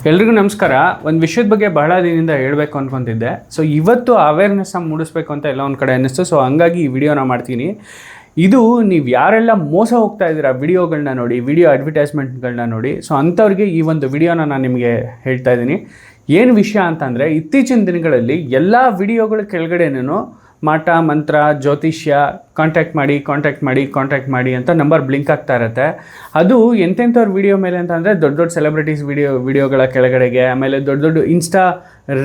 ಎಲ್ರಿಗೂ ನಮಸ್ಕಾರ. ಒಂದು ವಿಷಯದ ಬಗ್ಗೆ ಬಹಳ ದಿನದಿಂದ ಹೇಳಬೇಕು ಅನ್ಕೊತಿದ್ದೆ. ಸೊ ಇವತ್ತು ಅವೇರ್ನೆಸ್ ಮೂಡಿಸ್ಬೇಕು ಅಂತ ಎಲ್ಲ ಒಂದು ಕಡೆ ಅನ್ನಿಸ್ತು. ಸೊ ಹಂಗಾಗಿ ಈ ವಿಡಿಯೋನ ಮಾಡ್ತೀನಿ. ಇದು ನೀವು ಯಾರೆಲ್ಲ ಮೋಸ ಹೋಗ್ತಾ ಇದ್ದೀರಾ ವಿಡಿಯೋಗಳನ್ನ ನೋಡಿ, ವಿಡಿಯೋ ಅಡ್ವರ್ಟೈಸ್ಮೆಂಟ್ಗಳನ್ನ ನೋಡಿ, ಸೊ ಅಂಥವ್ರಿಗೆ ಈ ಒಂದು ವಿಡಿಯೋನ ನಾನು ನಿಮಗೆ ಹೇಳ್ತಾ ಇದ್ದೀನಿ. ಏನು ವಿಷಯ ಅಂತಂದರೆ, ಇತ್ತೀಚಿನ ದಿನಗಳಲ್ಲಿ ಎಲ್ಲ ವಿಡಿಯೋಗಳ ಕೆಳಗಡೆನೂ ಮಾಟ ಮಂತ್ರ ಜ್ಯೋತಿಷ್ಯ ಕಾಂಟ್ಯಾಕ್ಟ್ ಮಾಡಿ ಅಂತ ನಂಬರ್ ಬ್ಲಿಂಕ್ ಆಗ್ತಾ ಇರುತ್ತೆ. ಅದು ಎಂತೆಂಥವ್ರ ವಿಡಿಯೋ ಮೇಲೆ ಅಂತಂದರೆ ದೊಡ್ಡ ದೊಡ್ಡ ಸೆಲೆಬ್ರಿಟೀಸ್ ವಿಡಿಯೋಗಳ ಕೆಳಗಡೆಗೆ, ಆಮೇಲೆ ದೊಡ್ಡ ದೊಡ್ಡ ಇನ್ಸ್ಟಾ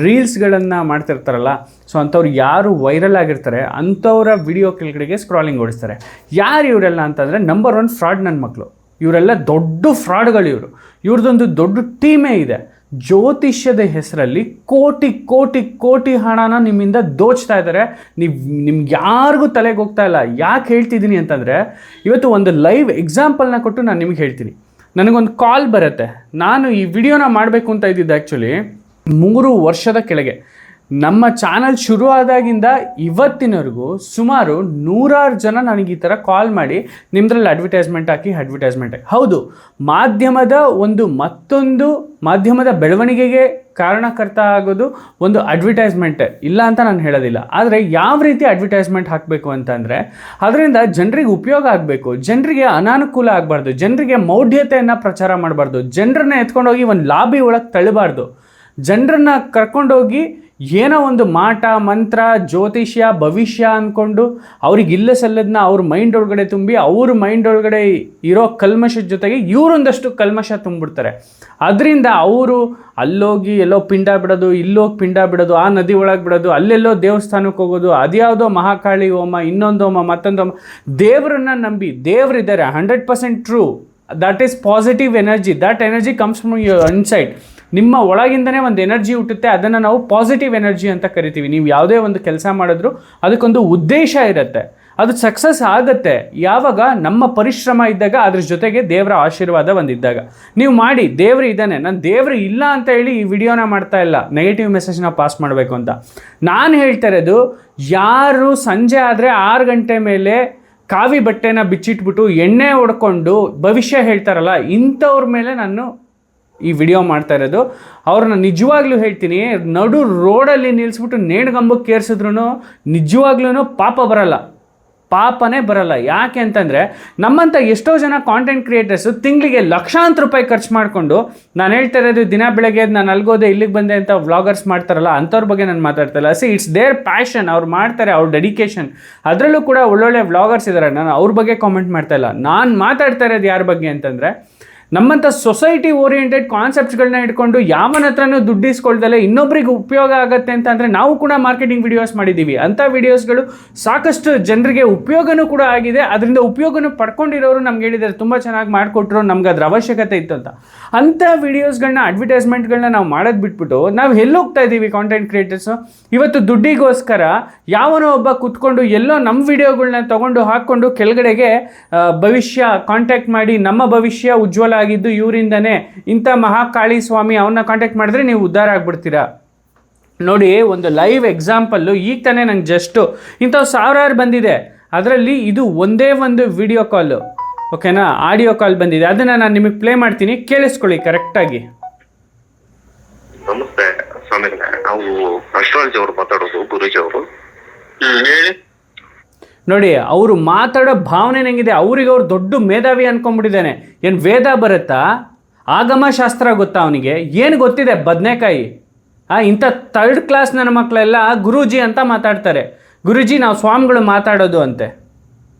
ರೀಲ್ಸ್ಗಳನ್ನು ಮಾಡ್ತಿರ್ತಾರಲ್ಲ, ಸೊ ಅಂಥವ್ರು ಯಾರು ವೈರಲ್ ಆಗಿರ್ತಾರೆ ಅಂಥವ್ರ ವಿಡಿಯೋ ಕೆಳಗಡೆಗೆ ಸ್ಕ್ರಾಲಿಂಗ್ ಓಡಿಸ್ತಾರೆ. ಯಾರು ಇವರೆಲ್ಲ ಅಂತಂದರೆ, ನಂಬರ್ 1 ಫ್ರಾಡ್ ನನ್ನ ಮಕ್ಕಳು. ಇವರೆಲ್ಲ ದೊಡ್ಡ ಫ್ರಾಡ್ಗಳು. ಇವ್ರದ್ದೊಂದು ದೊಡ್ಡ ಟೀಮೇ ಇದೆ. ಜ್ಯೋತಿಷ್ಯದ ಹೆಸರಲ್ಲಿ ಕೋಟಿ ಕೋಟಿ ಕೋಟಿ ಹಣನ ನಿಮ್ಮಿಂದ ದೋಚ್ತಾ ಇದ್ದಾರೆ. ನಿಮ್ಗೆ ಯಾರಿಗೂ ತಲೆಗೆ ಹೋಗ್ತಾ ಇಲ್ಲ. ಯಾಕೆ ಹೇಳ್ತಿದ್ದೀನಿ ಅಂತಂದರೆ, ಇವತ್ತು ಒಂದು ಲೈವ್ ಎಕ್ಸಾಂಪಲ್ನ ಕೊಟ್ಟು ನಾನು ನಿಮಗೆ ಹೇಳ್ತೀನಿ. ನನಗೊಂದು ಕಾಲ್ ಬರುತ್ತೆ. ನಾನು ಈ ವಿಡಿಯೋನ ಮಾಡಬೇಕು ಅಂತ ಇದ್ದಿದ್ದು ಆ್ಯಕ್ಚುಲಿ 3 ವರ್ಷದ ಕೆಳಗೆ. ನಮ್ಮ ಚಾನಲ್ ಶುರು ಆದಾಗಿಂದ ಇವತ್ತಿನವರೆಗೂ ಸುಮಾರು 100 ಜನ ನನಗೆ ಈ ಥರ ಕಾಲ್ ಮಾಡಿ ನಿಮ್ಮದ್ರಲ್ಲಿ ಅಡ್ವರ್ಟೈಸ್ಮೆಂಟ್ ಹಾಕಿ. ಹೌದು, ಮಾಧ್ಯಮದ ಬೆಳವಣಿಗೆಗೆ ಕಾರಣಕರ್ತ ಆಗೋದು ಒಂದು ಅಡ್ವರ್ಟೈಸ್ಮೆಂಟೇ, ಇಲ್ಲ ಅಂತ ನಾನು ಹೇಳೋದಿಲ್ಲ. ಆದರೆ ಯಾವ ರೀತಿ ಅಡ್ವರ್ಟೈಸ್ಮೆಂಟ್ ಹಾಕಬೇಕು ಅಂತಂದರೆ, ಅದರಿಂದ ಜನರಿಗೆ ಉಪಯೋಗ ಆಗಬೇಕು, ಜನರಿಗೆ ಅನಾನುಕೂಲ ಆಗಬಾರ್ದು, ಜನರಿಗೆ ಮೌಢ್ಯತೆಯನ್ನು ಪ್ರಚಾರ ಮಾಡಬಾರ್ದು, ಜನರನ್ನ ಎತ್ಕೊಂಡೋಗಿ ಒಂದು ಲಾಬಿ ಒಳಗೆ ತಳ್ಳಬಾರ್ದು, ಜನರನ್ನ ಕರ್ಕೊಂಡೋಗಿ ಏನೋ ಒಂದು ಮಾಟ ಮಂತ್ರ ಜ್ಯೋತಿಷ್ಯ ಭವಿಷ್ಯ ಅಂದ್ಕೊಂಡು ಅವ್ರಿಗೆ ಇಲ್ಲ ಸಲ್ಲದನ್ನ ಅವ್ರ ಮೈಂಡ್ ಒಳಗಡೆ ತುಂಬಿ, ಅವ್ರ ಮೈಂಡ್ ಒಳಗಡೆ ಇರೋ ಕಲ್ಮಶದ ಜೊತೆಗೆ ಇವರೊಂದಷ್ಟು ಕಲ್ಮಶ ತುಂಬಿಬಿಡ್ತಾರೆ. ಅದರಿಂದ ಅವರು ಅಲ್ಲೋಗಿ ಎಲ್ಲೋ ಪಿಂಡ ಬಿಡೋದು, ಇಲ್ಲೋಗಿ ಪಿಂಡ ಬಿಡೋದು, ಆ ನದಿ ಒಳಗೆ ಬಿಡೋದು, ಅಲ್ಲೆಲ್ಲೋ ದೇವಸ್ಥಾನಕ್ಕೆ ಹೋಗೋದು, ಅದ್ಯಾವುದೋ ಮಹಾಕಾಳಿ ಹೋಮ, ಇನ್ನೊಂದು ಹೋಮ, ಮತ್ತೊಂದು ಹೋಮ. ದೇವರನ್ನ ನಂಬಿ, ದೇವರಿದ್ದಾರೆ 100% true. That is positive energy. That energy comes from your inside. ನಿಮ್ಮ ಒಳಗಿಂದನೇ ಒಂದು ಎನರ್ಜಿ ಹುಟ್ಟುತ್ತೆ. ಅದನ್ನು ನಾವು ಪಾಸಿಟಿವ್ ಎನರ್ಜಿ ಅಂತ ಕರಿತೀವಿ. ನೀವು ಯಾವುದೇ ಒಂದು ಕೆಲಸ ಮಾಡಿದ್ರು ಅದಕ್ಕೊಂದು ಉದ್ದೇಶ ಇರುತ್ತೆ. ಅದು ಸಕ್ಸಸ್ ಆಗುತ್ತೆ ಯಾವಾಗ ನಮ್ಮ ಪರಿಶ್ರಮ ಇದ್ದಾಗ, ಅದ್ರ ಜೊತೆಗೆ ದೇವರ ಆಶೀರ್ವಾದ ಒಂದಿದ್ದಾಗ. ನೀವು ಮಾಡಿ, ದೇವರು ಇದ್ದಾನೆ. ನಾನು ದೇವರು ಇಲ್ಲ ಅಂತ ಹೇಳಿ ಈ ವಿಡಿಯೋನ ಮಾಡ್ತಾ ಇಲ್ಲ ನೆಗೆಟಿವ್ ಮೆಸೇಜ್ನ ಪಾಸ್ ಮಾಡಬೇಕು ಅಂತ. ನಾನು ಹೇಳ್ತಾ ಇರೋದು, ಯಾರು ಸಂಜೆ ಆದರೆ 6 ಗಂಟೆ ಮೇಲೆ ಕಾವಿ ಬಟ್ಟೆನ ಬಿಚ್ಚಿಟ್ಬಿಟ್ಟು ಎಣ್ಣೆ ಹೊಡ್ಕೊಂಡು ಭವಿಷ್ಯ ಹೇಳ್ತಾರಲ್ಲ, ಇಂಥವ್ರ ಮೇಲೆ ನಾನು ಈ ವಿಡಿಯೋ ಮಾಡ್ತಾ ಇರೋದು. ಅವ್ರನ್ನ ನಿಜವಾಗ್ಲೂ ಹೇಳ್ತೀನಿ, ನಡು ರೋಡಲ್ಲಿ ನಿಲ್ಲಿಸ್ಬಿಟ್ಟು ನೇಣ್ಗಂಬಕ್ಕೆ ಏರಿಸಿದ್ರು ನಿಜವಾಗ್ಲೂ ಪಾಪನೇ ಬರಲ್ಲ. ಯಾಕೆ ಅಂತಂದರೆ, ನಮ್ಮಂಥ ಎಷ್ಟೋ ಜನ ಕಾಂಟೆಂಟ್ ಕ್ರಿಯೇಟರ್ಸು ತಿಂಗಳಿಗೆ ಲಕ್ಷಾಂತರ ರೂಪಾಯಿ ಖರ್ಚು ಮಾಡಿಕೊಂಡು, ನಾನು ಹೇಳ್ತಾ ಇರೋದು ದಿನ ಬೆಳಗ್ಗೆ ನಾನು ಅಲ್ಗೋದೆ ಇಲ್ಲಿಗೆ ಬಂದೆ ಅಂತ ವ್ಲಾಗರ್ಸ್ ಮಾಡ್ತಾರಲ್ಲ, ಅಂಥವ್ರ ಬಗ್ಗೆ ನಾನು ಮಾತಾಡ್ತಾ ಇಲ್ಲ. It's their passion. ಅವ್ರು ಮಾಡ್ತಾರೆ, ಅವ್ರ ಡೆಡಿಕೇಶನ್. ಅದರಲ್ಲೂ ಕೂಡ ಒಳ್ಳೊಳ್ಳೆ ವ್ಲಾಗರ್ಸ್ ಇದ್ದಾರೆ. ನಾನು ಅವ್ರ ಬಗ್ಗೆ ಕಾಮೆಂಟ್ ಮಾಡ್ತಾ ಇಲ್ಲ. ನಾನು ಮಾತಾಡ್ತಾ ಇರೋದು ಯಾರ ಬಗ್ಗೆ ಅಂತಂದರೆ, ನಮ್ಮಂಥ ಸೊಸೈಟಿ ಓರಿಯೆಂಟೆಡ್ ಕಾನ್ಸೆಪ್ಟ್ಸ್ಗಳನ್ನ ಇಟ್ಕೊಂಡು ಯಾವನ ಹತ್ರನೂ ದುಡ್ಡಿಸ್ಕೊಳ್ದಲ್ಲೇ ಇನ್ನೊಬ್ರಿಗೆ ಉಪಯೋಗ ಆಗುತ್ತೆ ಅಂತಂದರೆ, ನಾವು ಕೂಡ ಮಾರ್ಕೆಟಿಂಗ್ ವಿಡಿಯೋಸ್ ಮಾಡಿದ್ದೀವಿ. ಅಂಥ ವಿಡಿಯೋಸ್ಗಳು ಸಾಕಷ್ಟು ಜನರಿಗೆ ಉಪಯೋಗನೂ ಕೂಡ ಆಗಿದೆ. ಅದರಿಂದ ಉಪಯೋಗನೂ ಪಡ್ಕೊಂಡಿರೋರು ನಮ್ಗೆ ಹೇಳಿದ್ದಾರೆ, ತುಂಬ ಚೆನ್ನಾಗಿ ಮಾಡಿಕೊಟ್ರು, ನಮ್ಗೆ ಅದ್ರ ಅವಶ್ಯಕತೆ ಇತ್ತು ಅಂತ. ಅಂಥ ವಿಡಿಯೋಸ್ಗಳನ್ನ ಅಡ್ವರ್ಟೈಸ್ಮೆಂಟ್ಗಳನ್ನ ನಾವು ಮಾಡೋದು ಬಿಟ್ಬಿಟ್ಟು ನಾವು ಎಲ್ಲೋಗ್ತಾ ಇದ್ದೀವಿ ಕಾಂಟೆಂಟ್ ಕ್ರಿಯೇಟರ್ಸು? ಇವತ್ತು ದುಡ್ಡಿಗೋಸ್ಕರ ಯಾವನೋ ಒಬ್ಬ ಕುತ್ಕೊಂಡು ಎಲ್ಲೋ ನಮ್ಮ ವಿಡಿಯೋಗಳನ್ನ ತೊಗೊಂಡು ಹಾಕ್ಕೊಂಡು ಕೆಳಗಡೆಗೆ ಭವಿಷ್ಯ ಕಾಂಟ್ಯಾಕ್ಟ್ ಮಾಡಿ, ನಮ್ಮ ಭವಿಷ್ಯ ಉಜ್ವಲ ಆಗಿದ್ದು ಇವರಿಂದನೇ, ಇಂಥ ಮಹಾಕಾಳಿ ಸ್ವಾಮಿ ಅವನ್ನ ಕಾಂಟ್ಯಾಕ್ಟ್ ಮಾಡಿದ್ರೆ ನೀವು ಉದ್ಧಾರ ಆಗ್ಬಿಡ್ತೀರಾ. ನೋಡಿ, ಒಂದು ಲೈವ್ ಎಕ್ಸಾಂಪಲ್ಲು ಈಗ ತಾನೇ ನಂಗೆ ಜಸ್ಟು ಇಂಥವು 1000 ಬಂದಿದೆ. ಅದರಲ್ಲಿ ಇದು ಒಂದೇ ಒಂದು ವಿಡಿಯೋ ಕಾಲು, ಓಕೆನಾ, ಆಡಿಯೋ ಕಾಲ್ ಬಂದಿದೆ. ಅದನ್ನು ನಾನು ನಿಮಗೆ ಪ್ಲೇ ಮಾಡ್ತೀನಿ, ಕೇಳಿಸ್ಕೊಳ್ಳಿ ಕರೆಕ್ಟಾಗಿ. ನಮಸ್ತೆ ಸ್ವಾಮಿ, ನಾವು ಅಸ್ಟ್ರಾಲಜಿ ಅವರು ಮಾತಾಡೋದು, ಗುರುಜಿ ಅವರು. ಹೇಳಿ. ನೋಡಿ, ಅವರು ಮಾತಾಡೋ ಭಾವನೆ ಹೆಂಗಿದೆ. ಅವ್ರಿಗೆ ಅವ್ರು ದೊಡ್ಡ ಮೇಧಾವಿ ಅನ್ಕೊಂಡ್ಬಿಟ್ಟಿದ್ದಾನೆ. ಏನು ವೇದ ಬರುತ್ತಾ? ಆಗಮ ಶಾಸ್ತ್ರ ಗೊತ್ತಾ ಅವನಿಗೆ? ಏನು ಗೊತ್ತಿದೆ? ಬದನೆಕಾಯಿ. ಇಂಥ 3rd ಕ್ಲಾಸ್ ನನ್ನ ಮಕ್ಕಳೆಲ್ಲ ಗುರೂಜಿ ಅಂತ ಮಾತಾಡ್ತಾರೆ. ಗುರೂಜಿ, ನಾವು ಸ್ವಾಮಿಗಳು ಮಾತಾಡೋದು ಅಂತೆ.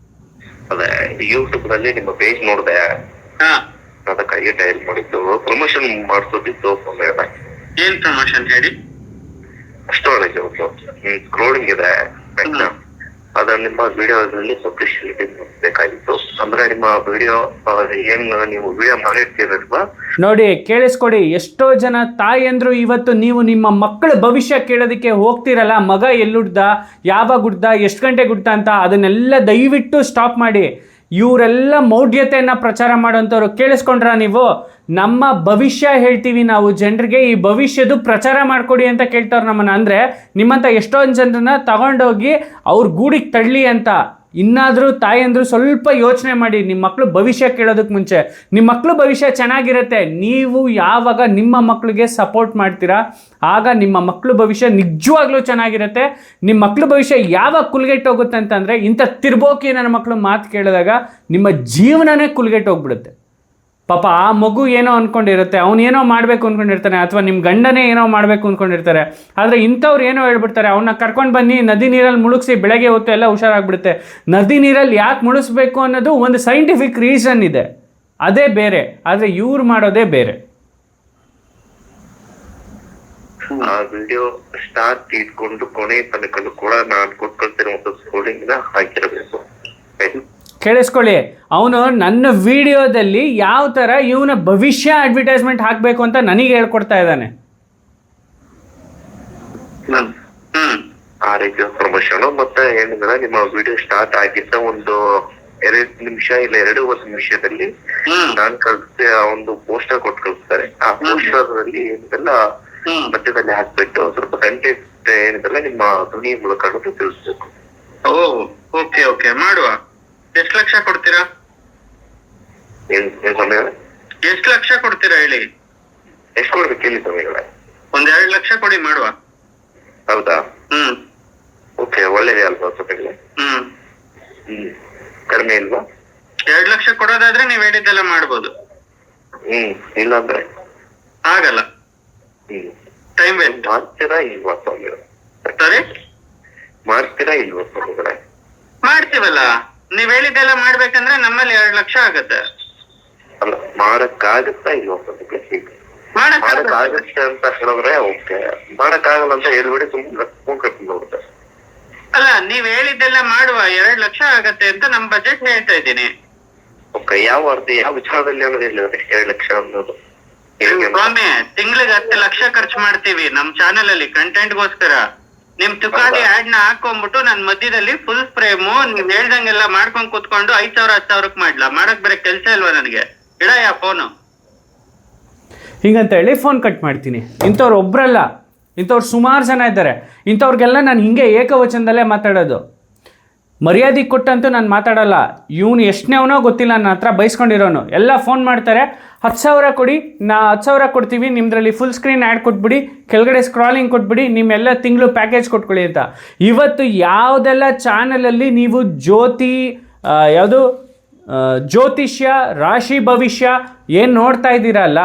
ಅದೇ ಯೂಟ್ಯೂಬ್ ನಲ್ಲಿ ನಿಮ್ಮ ಪೇಜ್ ನೋಡಿದೆ, ಅದಕ್ಕಾಗಿ ಡಯಲ್ ಮಾಡಿದ್ದು. ಪ್ರಮೋಷನ್ ಮಾಡಿಸೋದಿತ್ತು. ಏನ್ ಪ್ರಮೋಷನ್ ಹೇಳಿ? ಅಸ್ಟ್ರಾಲಜಿ ಅವ್ರದ್ದು ಸ್ಕ್ರೋಲಿಂಗ್ ಇದೆ, ಅದ ನಿಮ್ಮ ವಿಡಿಯೋದಲ್ಲಿ ಪಬ್ಲಿಸಿಟಿ ಬೇಕಾಗಿತ್ತು. ಅಂದ್ರೆ ನಿಮ್ಮ ವಿಡಿಯೋ ಏನ್ ನೀವು ವಿಡಿಯೋ ಮಾಡಿರ್ತೀರಲ್ವಾ? ನೋಡಿ, ಕೇಳಿಸ್ಕೊಡಿ. ಎಷ್ಟೋ ಜನ ತಾಯಿಯಂದ್ರು ಇವತ್ತು ನೀವು ನಿಮ್ಮ ಮಕ್ಕಳ ಭವಿಷ್ಯ ಕೇಳೋದಕ್ಕೆ ಹೋಗ್ತಿರಲ್ಲ, ಮಗ ಎಲ್ಲುಡ್ದ, ಯಾವಾಗ ಹುಡ್ದ, ಎಷ್ಟು ಗಂಟೆಗೆ ಹುಡ್ದ ಅಂತ, ಅದನ್ನೆಲ್ಲ ದಯವಿಟ್ಟು ಸ್ಟಾಪ್ ಮಾಡಿ. ಇವರೆಲ್ಲ ಮೌಢ್ಯತೆಯನ್ನು ಪ್ರಚಾರ ಮಾಡೋಂಥವ್ರು. ಕೇಳಿಸ್ಕೊಂಡ್ರ ನೀವು? ನಮ್ಮ ಭವಿಷ್ಯ ಹೇಳ್ತೀವಿ ನಾವು ಜನರಿಗೆ, ಈ ಭವಿಷ್ಯದ ಪ್ರಚಾರ ಮಾಡಿಕೊಡಿ ಅಂತ ಕೇಳ್ತಾರೆ ನಮ್ಮನ್ನು. ಅಂದರೆ ನಿಮ್ಮಂಥ ಎಷ್ಟೊಂದು ಜನರನ್ನ ತಗೊಂಡೋಗಿ ಅವ್ರ ಗೂಡಿಗೆ ತಳ್ಳಿ ಅಂತ. ಇನ್ನಾದರೂ ತಾಯಂದ್ರು ಸ್ವಲ್ಪ ಯೋಚನೆ ಮಾಡಿ. ನಿಮ್ಮ ಮಕ್ಕಳು ಭವಿಷ್ಯ ಕೇಳೋದಕ್ಕೆ ಮುಂಚೆ ನಿಮ್ಮ ಮಕ್ಕಳು ಭವಿಷ್ಯ ಚೆನ್ನಾಗಿರುತ್ತೆ. ನೀವು ಯಾವಾಗ ನಿಮ್ಮ ಮಕ್ಕಳಿಗೆ ಸಪೋರ್ಟ್ ಮಾಡ್ತೀರಾ ಆಗ ನಿಮ್ಮ ಮಕ್ಕಳು ಭವಿಷ್ಯ ನಿಜವಾಗ್ಲೂ ಚೆನ್ನಾಗಿರುತ್ತೆ. ನಿಮ್ಮ ಮಕ್ಕಳು ಭವಿಷ್ಯ ಯಾವಾಗ ಕುಲ್ಗೆಟ್ಟೋಗುತ್ತೆ ಅಂತಂದರೆ, ಇಂಥ ತಿರ್ಬೋಕಿ ನನ್ನ ಮಕ್ಕಳು ಮಾತು ಕೇಳಿದಾಗ ನಿಮ್ಮ ಜೀವನನೇ ಕುಲ್ಗೆಟ್ಟೋಗ್ಬಿಡುತ್ತೆ. ಪಾಪ ಆ ಮಗು ಏನೋ ಅಂದ್ಕೊಂಡಿರುತ್ತೆ, ಅವನೇನೋ ಮಾಡಬೇಕು ಅಂದ್ಕೊಂಡಿರ್ತಾನೆ, ಅಥವಾ ನಿಮ್ಮ ಗಂಡನೇ ಏನೋ ಮಾಡಬೇಕು ಅಂದ್ಕೊಂಡಿರ್ತಾರೆ. ಆದರೆ ಇಂಥವ್ರು ಏನೋ ಹೇಳ್ಬಿಡ್ತಾರೆ, ಅವನ್ನ ಕರ್ಕೊಂಡು ಬನ್ನಿ ನದಿ ನೀರಲ್ಲಿ ಮುಳುಗಿಸಿ ಬೆಳಗ್ಗೆ ಹೊತ್ತು ಎಲ್ಲ ಹುಷಾರಾಗ್ಬಿಡುತ್ತೆ. ನದಿ ನೀರಲ್ಲಿ ಯಾಕೆ ಮುಳುಗಿಸ್ಬೇಕು ಅನ್ನೋದು ಒಂದು ಸೈಂಟಿಫಿಕ್ ರೀಸನ್ ಇದೆ, ಅದೇ ಬೇರೆ. ಆದರೆ ಇವ್ರು ಮಾಡೋದೇ ಬೇರೆ. ಆ ವಿಡಿಯೋ ಸ್ಟಾರ್ಟ್ ಇಟ್ಕೊಂಡು ಕೊನೆ ತನಕಲ್ಲೂ ಕೂಡ ನಾನು ಕೊಟ್ಕೊಳ್ತಿರೋ ಒಂದು ಸ್ಕೋರಿಂಗ್ ಹಾಕಿರಬೇಕು. ಕೇಳಿಸ್ಕೊಳ್ಳಿ, ಅವನು ನನ್ನ ವಿಡಿಯೋದಲ್ಲಿ ಯಾವ ಥರ ಇವನ ಭವಿಷ್ಯ ಅಡ್ವರ್ಟೈಸ್ಮೆಂಟ್ ಹಾಕಬೇಕು ಅಂತ ನನಗೆ ಹೇಳ್ಕೊಡ್ತಾ ಇದ್ದಾನೆ. ಆ ರೀತಿಯ ಪ್ರಮೋಷನ್ ಮತ್ತೆ ಏನಂದ್ರೆ, ನಿಮ್ಮ ವಿಡಿಯೋ ಸ್ಟಾರ್ಟ್ ಆಗಿದ್ದ ಒಂದು 2 ನಿಮಿಷ ಇಲ್ಲ 2.5 ನಿಮಿಷದಲ್ಲಿ ನಾನು ಕಳಿಸಿ ಒಂದು ಪೋಸ್ಟರ್ ಕೊಟ್ಟು ಕಳಿಸ್ತಾರೆ. ಆ ಪೋಸ್ಟರ್ ಅಲ್ಲಿ ಏನಿದೆಲ್ಲ ಮಧ್ಯದಲ್ಲಿ ಹಾಕ್ಬಿಟ್ಟು ಸ್ವಲ್ಪ ಕಂಟೆಂಟ್ ಏನಿದೆಲ್ಲ ನಿಮ್ಮ ಧ್ವನಿ ಮೂಲಕ ತಿಳಿಸ್ಬೇಕು. ಓಕೆ ಓಕೆ ಮಾಡುವ. ಎಷ್ಟು ಲಕ್ಷ ಕೊಡ್ತೀರಾ? ಎಷ್ಟು ಲಕ್ಷ ಕೊಡ್ತೀರಾ ಹೇಳಿ? ಎಷ್ಟು ಕೊಡ್ಬೇಕು ಹೇಳಿ ಸ್ವಾಮಿಗಳೇ? 2 ಲಕ್ಷ ಕೊಡಿ, ಮಾಡುವ. ಹೌದಾ? ಓಕೆ, ಒಳ್ಳೇದೇ ಅಲ್ವಾ ಸ್ವಾಮಿಗಳೇ? ಕಡಿಮೆ ಇಲ್ವಾ? 2 ಲಕ್ಷ ಕೊಡೋದಾದ್ರೆ ನೀವ್ ಹೇಳಿದ್ದೆಲ್ಲ ಮಾಡ್ಬೋದು. ಇಲ್ಲಾಂದ್ರೆ ಆಗಲ್ಲ. Time waste. ಮಾಡ್ತೀರಾ ಇಲ್ವಾ ಸ್ವಾಮಿಗಳೇ? ಸರಿ, ಮಾಡ್ತೀರಾ ಇಲ್ವಾ ಸ್ವಾಮಿಗಳೇ? ಮಾಡ್ತೀವಲ್ಲ. ನೀವ್ ಹೇಳಿದ್ದೆಲ್ಲ ಮಾಡ್ಬೇಕಂದ್ರೆ ನಮ್ಮಲ್ಲಿ 2 ಲಕ್ಷ ಆಗತ್ತೆ. ಅಲ್ಲ, ಮಾಡಕ್ಕಾಗತ್ತಾ ಇಲ್ವಾ ಸ್ವಾಮಿಗಳೇ? ಮಾಡಕ್ಕಾಗತ್ತೆ ಅಂತ ಹೇಳಿದ್ರೆ ಓಕೆ, ಮಾಡಕ್ಕಾಗಲ್ಲ ಅಂತ ಹೇಳ್ಬಿಡಿ, ಸುಮ್ಮನೆ ಕಟ್ಕೊಂಡು ಹೋಗುತ್ತೆ. ಅಲ್ಲ, ನೀವ್ ಹೇಳಿದ್ದೆಲ್ಲ ಮಾಡುವ. 2 ಲಕ್ಷ ಆಗತ್ತೆ ಅಂತ ನಮ್ ಬಜೆಟ್ ಹೇಳ್ತಾ ಇದ್ದೀನಿ. ಓಕೆ, ಯಾವ ವಿಚಾರದಲ್ಲಿ ಅನ್ನೋದು ಹೇಳಿದ್ರೆ 2 ಲಕ್ಷ ಅನ್ನೋದು? ಸ್ವಾಮಿ, ತಿಂಗಳಿಗೆ 10 ಲಕ್ಷ ಖರ್ಚು ಮಾಡ್ತೀವಿ ನಮ್ ಚಾನೆಲ್ ಅಲ್ಲಿ ಕಂಟೆಂಟ್ಗೋಸ್ಕರ. ನಿಮ್ ತುಕಾಡಿ ಆಡ್ ನ ಹಾಕೊಂಡ್ಬಿಟ್ಟು ನನ್ ಮಧ್ಯದಲ್ಲಿ ಫುಲ್ ಫ್ರೇಮು ನೀವ್ ಹೇಳ್ದಂಗೆಲ್ಲ ಮಾಡ್ಕೊಂಡ್ ಕೂತ್ಕೊಂಡು 5,000 10,000ಕ್ ಮಾಡ್ಲಾ? ಮಾಡಕ್ ಬೇರೆ ಕೆಲ್ಸ ಇಲ್ವಾ ನನಗೆ? ಇಡಯ್ಯ ಫೋನು. ಹಿಂಗಂತ ಹೇಳಿ ಫೋನ್ ಕಟ್ ಮಾಡ್ತೀನಿ. ಇಂಥವ್ರು ಒಬ್ರಲ್ಲ, ಇಂಥವ್ರು ಸುಮಾರು ಜನ ಇದ್ದಾರೆ. ಇಂಥವ್ರಿಗೆಲ್ಲ ನಾನು ಹಿಂಗೆ ಏಕವಚನದಲ್ಲೇ ಮಾತಾಡೋದು. ಮರ್ಯಾದೆ ಕೊಟ್ಟಂತೂ ನಾನು ಮಾತಾಡೋಲ್ಲ. ಇವನು ಎಷ್ಟನೇವನೋ ಗೊತ್ತಿಲ್ಲ, ನನ್ನ ಹತ್ರ ಬೈಸ್ಕೊಂಡಿರೋನು. ಎಲ್ಲ ಫೋನ್ ಮಾಡ್ತಾರೆ, 10,000 ಕೊಡಿ, 10,000 ಕೊಡ್ತೀವಿ, ನಿಮ್ಮದ್ರಲ್ಲಿ ಫುಲ್ ಸ್ಕ್ರೀನ್ ಆ್ಯಡ್ ಕೊಟ್ಬಿಡಿ, ಕೆಳಗಡೆ ಸ್ಕ್ರಾಲಿಂಗ್ ಕೊಟ್ಬಿಡಿ, ನಿಮ್ಮೆಲ್ಲ ತಿಂಗಳು ಪ್ಯಾಕೇಜ್ ಕೊಟ್ಕೊಳ್ಳಿ ಅಂತ. ಇವತ್ತು ಯಾವುದೆಲ್ಲ ಚಾನಲಲ್ಲಿ ನೀವು ಜ್ಯೋತಿಷ್ಯ, ರಾಶಿ ಭವಿಷ್ಯ ಏನು ನೋಡ್ತಾ ಇದ್ದೀರಲ್ಲ,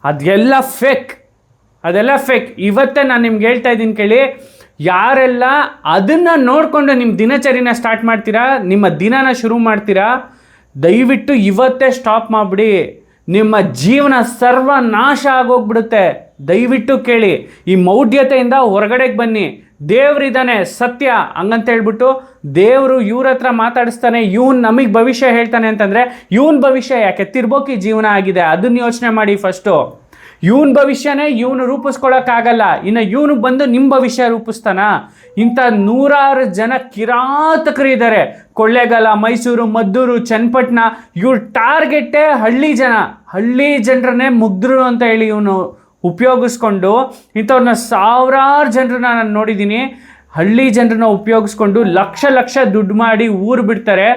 ಅದೆಲ್ಲ ಫೇಕ್. ಇವತ್ತೇ ನಾನು ನಿಮ್ಗೆ ಹೇಳ್ತಾ ಇದ್ದೀನಿ ಕೇಳಿ. ಯಾರೆಲ್ಲ ಅದನ್ನು ನೋಡಿಕೊಂಡು ನಿಮ್ಮ ದಿನಚರಿನ ಸ್ಟಾರ್ಟ್ ಮಾಡ್ತೀರಾ, ನಿಮ್ಮ ದಿನನ ಶುರು ಮಾಡ್ತೀರಾ, ದಯವಿಟ್ಟು ಇವತ್ತೇ ಸ್ಟಾಪ್ ಮಾಡಿಬಿಡಿ. ನಿಮ್ಮ ಜೀವನ ಸರ್ವನಾಶ ಆಗೋಗ್ಬಿಡುತ್ತೆ. ದಯವಿಟ್ಟು ಕೇಳಿ, ಈ ಮೌಢ್ಯತೆಯಿಂದ ಹೊರಗಡೆಗೆ ಬನ್ನಿ. ದೇವರಿದ್ದಾನೆ ಸತ್ಯ ಹಂಗಂತ ಹೇಳ್ಬಿಟ್ಟು ದೇವರು ಇವ್ರ ಹತ್ರ ಮಾತಾಡಿಸ್ತಾನೆ, ಇವನು ನಮಗೆ ಭವಿಷ್ಯ ಹೇಳ್ತಾನೆ ಅಂತಂದರೆ ಇವನ ಭವಿಷ್ಯ ಯಾಕೆ ತಿರ್ಬೋಕಿ ಜೀವನ ಆಗಿದೆ, ಅದನ್ನು ಯೋಚನೆ ಮಾಡಿ ಫಸ್ಟು. ಇವನ ಭವಿಷ್ಯನೇ ಇವನು ರೂಪಿಸ್ಕೊಳ್ಳೋಕ್ಕಾಗಲ್ಲ, ಇನ್ನು ಇವನು ಬಂದು ನಿಮ್ಮ ಭವಿಷ್ಯ ರೂಪಿಸ್ತಾನ? ಇಂಥ 100 ಜನ ಕಿರಾತಕರು ಇದ್ದಾರೆ. ಕೊಳ್ಳೇಗಾಲ, ಮೈಸೂರು, ಮದ್ದೂರು, ಚನ್ನಪಟ್ಟಣ, ಇವ್ರ ಟಾರ್ಗೆಟ್ಟೇ ಹಳ್ಳಿ ಜನರನ್ನೇ ಮುಗ್ಧರು ಅಂತ ಹೇಳಿ ಇವನು ಉಪಯೋಗಿಸ್ಕೊಂಡು ಇಂಥವ್ರನ್ನ ಸಾವಿರಾರು ಜನರನ್ನ ನಾನು ನೋಡಿದ್ದೀನಿ. ಹಳ್ಳಿ ಜನರನ್ನ ಉಪಯೋಗಿಸ್ಕೊಂಡು ಲಕ್ಷ ದುಡ್ಡು ಮಾಡಿ ಊರು ಬಿಡ್ತಾರೆ.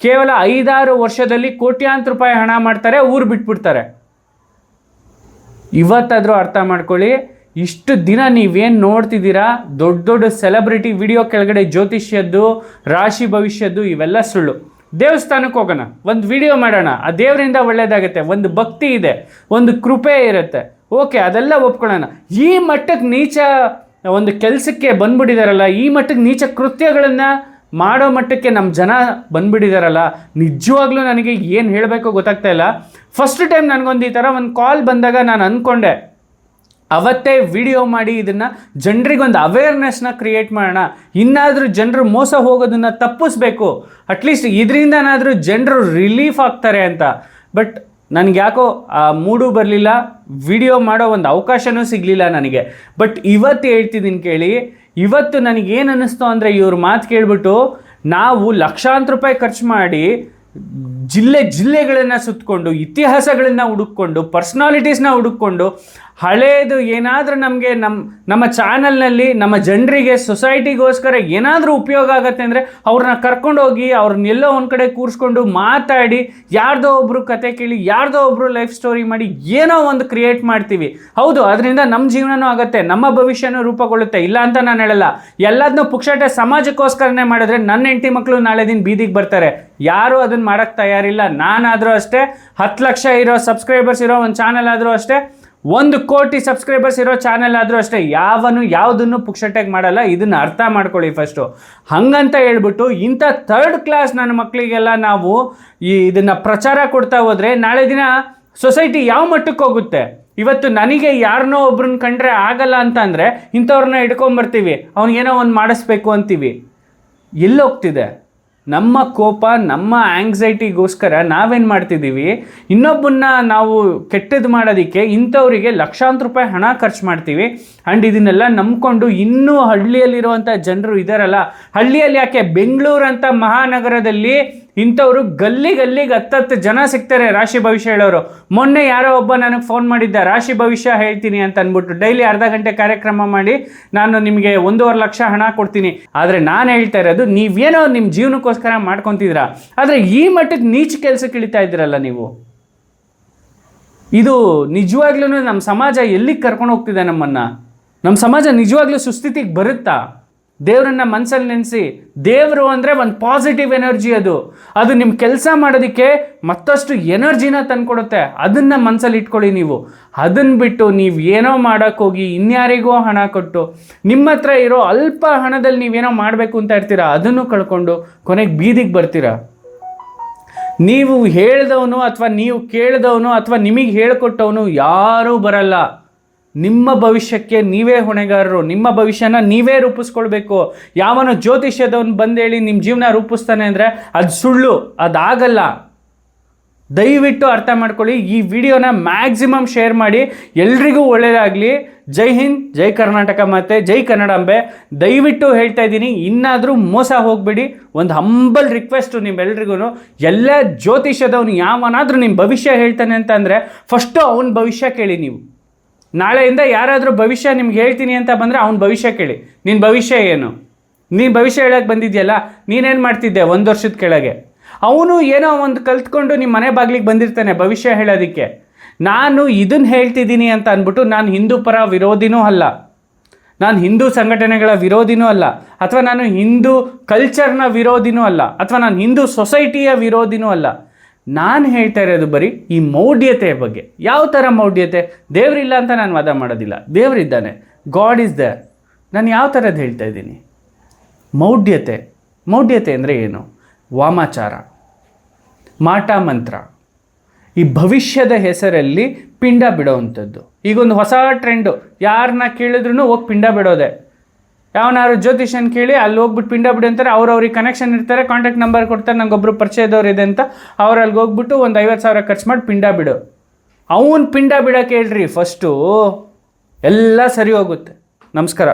ಕೇವಲ 5-6 ವರ್ಷದಲ್ಲಿ ಕೋಟ್ಯಾಂತರ ರೂಪಾಯಿ ಹಣ ಮಾಡ್ತಾರೆ, ಊರು ಬಿಟ್ಬಿಡ್ತಾರೆ. ಇವತ್ತಾದರೂ ಅರ್ಥ ಮಾಡ್ಕೊಳ್ಳಿ. ಇಷ್ಟು ದಿನ ನೀವೇನು ನೋಡ್ತಿದ್ದೀರಾ, ದೊಡ್ಡ ಸೆಲೆಬ್ರಿಟಿ ವಿಡಿಯೋ ಕೆಳಗಡೆ ಜ್ಯೋತಿಷ್ಯದ್ದು, ರಾಶಿ ಭವಿಷ್ಯದ್ದು, ಇವೆಲ್ಲ ಸುಳ್ಳು. ದೇವಸ್ಥಾನಕ್ಕೆ ಹೋಗೋಣ, ಒಂದು ವಿಡಿಯೋ ಮಾಡೋಣ, ಆ ದೇವರಿಂದ ಒಳ್ಳೆಯದಾಗುತ್ತೆ, ಒಂದು ಭಕ್ತಿ ಇದೆ, ಒಂದು ಕೃಪೆ ಇರುತ್ತೆ, ಓಕೆ, ಅದೆಲ್ಲ ಒಪ್ಕೊಳ್ಳೋಣ. ಈ ಮಟ್ಟಕ್ಕೆ ನೀಚ ಒಂದು ಕೆಲಸಕ್ಕೆ ಬಂದ್ಬಿಟ್ಟಿದಾರಲ್ಲ, ಈ ಮಟ್ಟಕ್ಕೆ ನೀಚ ಕೃತ್ಯಗಳನ್ನು ಮಾಡೋ ಮಟ್ಟಕ್ಕೆ ನಮ್ಮ ಜನ ಬಂದ್ಬಿಟ್ಟಿದಾರಲ್ಲ, ನಿಜವಾಗ್ಲೂ ನನಗೆ ಏನು ಹೇಳಬೇಕೋ ಗೊತ್ತಾಗ್ತಾ ಇಲ್ಲ. ಫಸ್ಟ್ ಟೈಮ್ ನನಗೊಂದು ಈ ಥರ ಒಂದು ಕಾಲ್ ಬಂದಾಗ ನಾನು ಅಂದ್ಕೊಂಡೆ, ಅವತ್ತೇ ವಿಡಿಯೋ ಮಾಡಿ ಇದನ್ನು ಜನರಿಗೊಂದು ಅವೇರ್ನೆಸ್ನ ಕ್ರಿಯೇಟ್ ಮಾಡೋಣ, ಇನ್ನಾದರೂ ಜನರು ಮೋಸ ಹೋಗೋದನ್ನು ತಪ್ಪಿಸ್ಬೇಕು, ಅಟ್ಲೀಸ್ಟ್ ಇದರಿಂದನಾದರೂ ಜನರು ರಿಲೀಫ್ ಆಗ್ತಾರೆ ಅಂತ. ಬಟ್ ನನಗೆ ಯಾಕೋ ಆ ಮೂಡು ಬರಲಿಲ್ಲ, ವಿಡಿಯೋ ಮಾಡೋ ಒಂದು ಅವಕಾಶನೂ ಸಿಗಲಿಲ್ಲ ನನಗೆ. ಬಟ್ ಇವತ್ತು ಹೇಳ್ತಿದ್ದೀನಿ ಕೇಳಿ, ಇವತ್ತು ನನಗೇನು ಅನ್ನಿಸ್ತು ಅಂದರೆ, ಇವ್ರ ಮಾತು ಕೇಳಿಬಿಟ್ಟು ನಾವು ಲಕ್ಷಾಂತರ ರೂಪಾಯಿ ಖರ್ಚು ಮಾಡಿ ಜಿಲ್ಲೆಗಳನ್ನು ಸುತ್ತಕೊಂಡು, ಇತಿಹಾಸಗಳನ್ನು ಹುಡುಕೊಂಡು, ಪರ್ಸ್ನಾಲಿಟೀಸ್ನ ಹುಡುಕೊಂಡು ಹಳೇದು ಏನಾದರೂ ನಮಗೆ ನಮ್ಮ ಚಾನಲ್ನಲ್ಲಿ ನಮ್ಮ ಜನರಿಗೆ ಸೊಸೈಟಿಗೋಸ್ಕರ ಏನಾದರೂ ಉಪಯೋಗ ಆಗುತ್ತೆ ಅಂದರೆ ಅವ್ರನ್ನ ಕರ್ಕೊಂಡೋಗಿ ಅವ್ರನ್ನ ಎಲ್ಲೋ ಒಂದು ಕಡೆ ಕೂರಿಸ್ಕೊಂಡು ಮಾತಾಡಿ ಯಾರ್ದೋ ಒಬ್ಬರು ಕತೆ ಕೇಳಿ ಯಾರ್ದೋ ಒಬ್ಬರು ಲೈಫ್ ಸ್ಟೋರಿ ಮಾಡಿ ಏನೋ ಒಂದು ಕ್ರಿಯೇಟ್ ಮಾಡ್ತೀವಿ. ಹೌದು, ಅದರಿಂದ ನಮ್ಮ ಜೀವನನೂ ಆಗುತ್ತೆ, ನಮ್ಮ ಭವಿಷ್ಯನೂ ರೂಪುಗೊಳ್ಳುತ್ತೆ, ಇಲ್ಲ ಅಂತ ನಾನು ಹೇಳಲ್ಲ. ಎಲ್ಲದನ್ನೂ ಪುಕ್ಷಟೆ ಸಮಾಜಕ್ಕೋಸ್ಕರನೇ ಮಾಡಿದ್ರೆ ನನ್ನ ಹೆಂಡತಿ ಮಕ್ಕಳು ನಾಳೆ ದಿನ ಬೀದಿಗೆ ಬರ್ತಾರೆ. ಯಾರೂ ಅದನ್ನು ಮಾಡೋಕ್ಕೆ ತಯಾರಿಲ್ಲ. ನಾನಾದರೂ ಅಷ್ಟೇ 10 ಲಕ್ಷ ಇರೋ ಸಬ್ಸ್ಕ್ರೈಬರ್ಸ್ ಇರೋ ಒಂದು ಚಾನಲ್ ಆದರೂ ಅಷ್ಟೇ, 1 ಕೋಟಿ ಸಬ್ಸ್ಕ್ರೈಬರ್ಸ್ ಇರೋ ಚಾನಲ್ ಆದರೂ ಅಷ್ಟೇ, ಯಾವುದನ್ನು ಪುಕ್ಷಟೆಗೆ ಮಾಡಲ್ಲ. ಇದನ್ನು ಅರ್ಥ ಮಾಡ್ಕೊಳ್ಳಿ ಫಸ್ಟು. ಹಾಗಂತ ಹೇಳ್ಬಿಟ್ಟು ಇಂಥ 3rd ಕ್ಲಾಸ್ ನನ್ನ ಮಕ್ಕಳಿಗೆಲ್ಲ ನಾವು ಇದನ್ನು ಪ್ರಚಾರ ಕೊಡ್ತಾ ಹೋದರೆ ನಾಳೆ ದಿನ ಸೊಸೈಟಿ ಯಾವ ಮಟ್ಟಕ್ಕೆ ಹೋಗುತ್ತೆ? ಇವತ್ತು ನನಗೆ ಯಾರನ್ನೋ ಒಬ್ರನ್ನ ಕಂಡ್ರೆ ಆಗಲ್ಲ ಅಂತ ಅಂದರೆ ಇಂಥವ್ರನ್ನ ಹಿಡ್ಕೊಂಬರ್ತೀವಿ, ಅವ್ನಿಗೇನೋ ಒಂದು ಮಾಡಿಸ್ಬೇಕು ಅಂತೀವಿ. ಎಲ್ಲೋಗ್ತಿದೆ ನಮ್ಮ ಕೋಪ? ನಮ್ಮ ಆಂಗ್ಸೈಟಿಗೋಸ್ಕರ ನಾವೇನು ಮಾಡ್ತಿದ್ದೀವಿ, ಇನ್ನೊಬ್ಬನ್ನ ನಾವು ಕೆಟ್ಟದ್ದು ಮಾಡೋದಕ್ಕೆ ಇಂಥವರಿಗೆ ಲಕ್ಷಾಂತರ ರೂಪಾಯಿ ಹಣ ಖರ್ಚು ಮಾಡ್ತೀವಿ. ಆ್ಯಂಡ್ ಇದನ್ನೆಲ್ಲ ನಂಬ್ಕೊಂಡು ಇನ್ನೂ ಹಳ್ಳಿಯಲ್ಲಿರುವಂಥ ಜನರು ಇದ್ದಾರಲ್ಲ, ಹಳ್ಳಿಯಲ್ಲಿ ಯಾಕೆ, ಬೆಂಗಳೂರಂಥ ಮಹಾನಗರದಲ್ಲಿ ಇಂಥವ್ರು ಗಲ್ಲಿಗೆ 10 ಜನ ಸಿಗ್ತಾರೆ ರಾಶಿ ಭವಿಷ್ಯ ಹೇಳೋರು. ಮೊನ್ನೆ ಯಾರೋ ಒಬ್ಬ ನನಗೆ ಫೋನ್ ಮಾಡಿದ್ದ, ರಾಶಿ ಭವಿಷ್ಯ ಹೇಳ್ತೀನಿ ಅಂತ ಅಂದ್ಬಿಟ್ಟು ಡೈಲಿ ಅರ್ಧ ಗಂಟೆ ಕಾರ್ಯಕ್ರಮ ಮಾಡಿ ನಾನು ನಿಮಗೆ 1.5 ಲಕ್ಷ ಹಣ ಕೊಡ್ತೀನಿ. ಆದರೆ ನಾನು ಹೇಳ್ತಾ ಇರೋದು, ನೀವೇನೋ ನಿಮ್ಮ ಜೀವನಕ್ಕೋಸ್ಕರ ಮಾಡ್ಕೊತಿದ್ದೀರಾ, ಆದರೆ ಈ ಮಟ್ಟಕ್ಕೆ ನೀಚ ಕೆಲಸಕ್ಕೆ ಇಳಿತಾ ಇದ್ದೀರಲ್ಲ ನೀವು. ಇದು ನಿಜವಾಗ್ಲೂ ನಮ್ಮ ಸಮಾಜ ಎಲ್ಲಿಗೆ ಕರ್ಕೊಂಡು ಹೋಗ್ತಿದೆ ನಮ್ಮನ್ನು? ನಮ್ಮ ಸಮಾಜ ನಿಜವಾಗ್ಲೂ ಸುಸ್ಥಿತಿಗೆ ಬರುತ್ತಾ? ದೇವರನ್ನ ಮನಸ್ಸಲ್ಲಿ ನೆನೆಸಿ. ದೇವರು ಅಂದರೆ ಒಂದು ಪಾಸಿಟಿವ್ ಎನರ್ಜಿ. ಅದು ನಿಮ್ಮ ಕೆಲಸ ಮಾಡೋದಕ್ಕೆ ಮತ್ತಷ್ಟು ಎನರ್ಜಿನ ತಂದುಕೊಡುತ್ತೆ. ಅದನ್ನು ಮನಸ್ಸಲ್ಲಿ ಇಟ್ಕೊಳ್ಳಿ ನೀವು. ಅದನ್ನು ಬಿಟ್ಟು ನೀವು ಏನೋ ಮಾಡೋಕ್ಕೋಗಿ ಇನ್ಯಾರಿಗೋ ಹಣ ಕೊಟ್ಟು ನಿಮ್ಮ ಹತ್ರ ಇರೋ ಅಲ್ಪ ಹಣದಲ್ಲಿ ನೀವೇನೋ ಮಾಡಬೇಕು ಅಂತ ಇರ್ತೀರಾ, ಅದನ್ನು ಕಳ್ಕೊಂಡು ಕೊನೆಗೆ ಬೀದಿಗೆ ಬರ್ತೀರಾ. ನೀವು ಹೇಳ್ದವನು ಅಥವಾ ನೀವು ಕೇಳಿದವನು ಅಥವಾ ನಿಮಗೆ ಹೇಳಿಕೊಟ್ಟವನು ಯಾರೂ ಬರಲ್ಲ. ನಿಮ್ಮ ಭವಿಷ್ಯಕ್ಕೆ ನೀವೇ ಹೊಣೆಗಾರರು. ನಿಮ್ಮ ಭವಿಷ್ಯನ ನೀವೇ ರೂಪಿಸ್ಕೊಳ್ಬೇಕು. ಯಾವನು ಜ್ಯೋತಿಷ್ಯದವನು ಬಂದೇಳಿ ನಿಮ್ಮ ಜೀವನ ರೂಪಿಸ್ತಾನೆ ಅಂದರೆ ಅದು ಸುಳ್ಳು, ಅದಾಗಲ್ಲ. ದಯವಿಟ್ಟು ಅರ್ಥ ಮಾಡ್ಕೊಳ್ಳಿ. ಈ ವಿಡಿಯೋನ ಮ್ಯಾಕ್ಸಿಮಮ್ ಶೇರ್ ಮಾಡಿ, ಎಲ್ರಿಗೂ ಒಳ್ಳೆಯದಾಗಲಿ. ಜೈ ಹಿಂದ್, ಜೈ ಕರ್ನಾಟಕ ಮತ್ತು ಜೈ ಕನ್ನಡಾಂಬೆ. ದಯವಿಟ್ಟು ಹೇಳ್ತಾ ಇದ್ದೀನಿ, ಇನ್ನಾದರೂ ಮೋಸ ಹೋಗಬೇಡಿ. ಒಂದು ಹಂಬಲ್ ರಿಕ್ವೆಸ್ಟು ನಿಮ್ಮೆಲ್ರಿಗೂ, ಎಲ್ಲ ಜ್ಯೋತಿಷ್ಯದವನು ಯಾವನಾದರೂ ನಿಮ್ಮ ಭವಿಷ್ಯ ಹೇಳ್ತಾನೆ ಅಂತ ಅಂದರೆ ಫಸ್ಟು ಅವನ ಭವಿಷ್ಯ ಕೇಳಿ. ನೀವು ನಾಳೆಯಿಂದ ಯಾರಾದರೂ ಭವಿಷ್ಯ ನಿಮ್ಗೆ ಹೇಳ್ತೀನಿ ಅಂತ ಬಂದರೆ ಅವನ ಭವಿಷ್ಯ ಕೇಳಿ. ನಿನ್ನ ಭವಿಷ್ಯ ಏನು? ನೀನು ಭವಿಷ್ಯ ಹೇಳೋಕ್ಕೆ ಬಂದಿದ್ಯಲ್ಲ, ನೀನೇನು ಮಾಡ್ತಿದ್ದೆ 1 ವರ್ಷದ ಕೆಳಗೆ? ಅವನು ಏನೋ ಒಂದು ಕಲ್ತ್ಕೊಂಡು ನಿಮ್ಮ ಮನೆ ಬಾಗಿಲಿಗೆ ಬಂದಿರ್ತಾನೆ ಭವಿಷ್ಯ ಹೇಳೋದಕ್ಕೆ. ನಾನು ಇದನ್ನು ಹೇಳ್ತಿದ್ದೀನಿ ಅಂತ ಅಂದ್ಬಿಟ್ಟು ನಾನು ಹಿಂದೂ ಪರ ವಿರೋಧಿನೂ ಅಲ್ಲ, ನಾನು ಹಿಂದೂ ಸಂಘಟನೆಗಳ ವಿರೋಧಿನೂ ಅಲ್ಲ, ಅಥವಾ ನಾನು ಹಿಂದೂ ಕಲ್ಚರ್ನ ವಿರೋಧಿನೂ ಅಲ್ಲ, ಅಥವಾ ನಾನು ಹಿಂದೂ ಸೊಸೈಟಿಯ ವಿರೋಧಿನೂ ಅಲ್ಲ. ನಾನು ಹೇಳ್ತಾ ಇರೋದು ಬರೀ ಈ ಮೌಢ್ಯತೆಯ ಬಗ್ಗೆ. ಯಾವ ಥರ ಮೌಢ್ಯತೆ? ದೇವರಿಲ್ಲ ಅಂತ ನಾನು ವಾದ ಮಾಡೋದಿಲ್ಲ, ದೇವರಿದ್ದಾನೆ, ಗಾಡ್ ಈಸ್ ದೇರ್. ನಾನು ಯಾವ ಥರದ್ದು ಹೇಳ್ತಾ ಇದ್ದೀನಿ? ಮೌಢ್ಯತೆ ಅಂದರೆ ಏನು? ವಾಮಾಚಾರ, ಮಾಟ ಮಂತ್ರ, ಈ ಭವಿಷ್ಯದ ಹೆಸರಲ್ಲಿ ಪಿಂಡ ಬಿಡೋವಂಥದ್ದು. ಈಗೊಂದು ಹೊಸ ಟ್ರೆಂಡು, ಯಾರನ್ನ ಕೇಳಿದ್ರೂ ಹೋಗಿ ಪಿಂಡ ಬಿಡೋದೆ. ಯಾವನಾದ್ರು ಜ್ಯೋತಿಷನ್ ಕೇಳಿ ಅಲ್ಲಿ ಹೋಗ್ಬಿಟ್ಟು ಪಿಂಡ ಬಿಡಿ ಅಂತಾರೆ. ಅವ್ರಿಗೆ ಕನೆಕ್ಷನ್ ಇರ್ತಾರೆ, ಕಾಂಟ್ಯಾಕ್ಟ್ ನಂಬರ್ ಕೊಡ್ತಾರೆ, ನಂಗೊಬ್ಬರು ಪರಿಚಯದವ್ರು ಇದೆ ಅಂತ. ಅವ್ರು ಅಲ್ಲಿಗೆ ಹೋಗ್ಬಿಟ್ಟು ಒಂದು 50,000 ಖರ್ಚು ಮಾಡಿ ಪಿಂಡ ಬಿಡು. ಅವನು ಪಿಂಡ ಬಿಡೋಕೆ ಹೇಳ್ರಿ ಫಸ್ಟು, ಎಲ್ಲ ಸರಿ ಹೋಗುತ್ತೆ. ನಮಸ್ಕಾರ.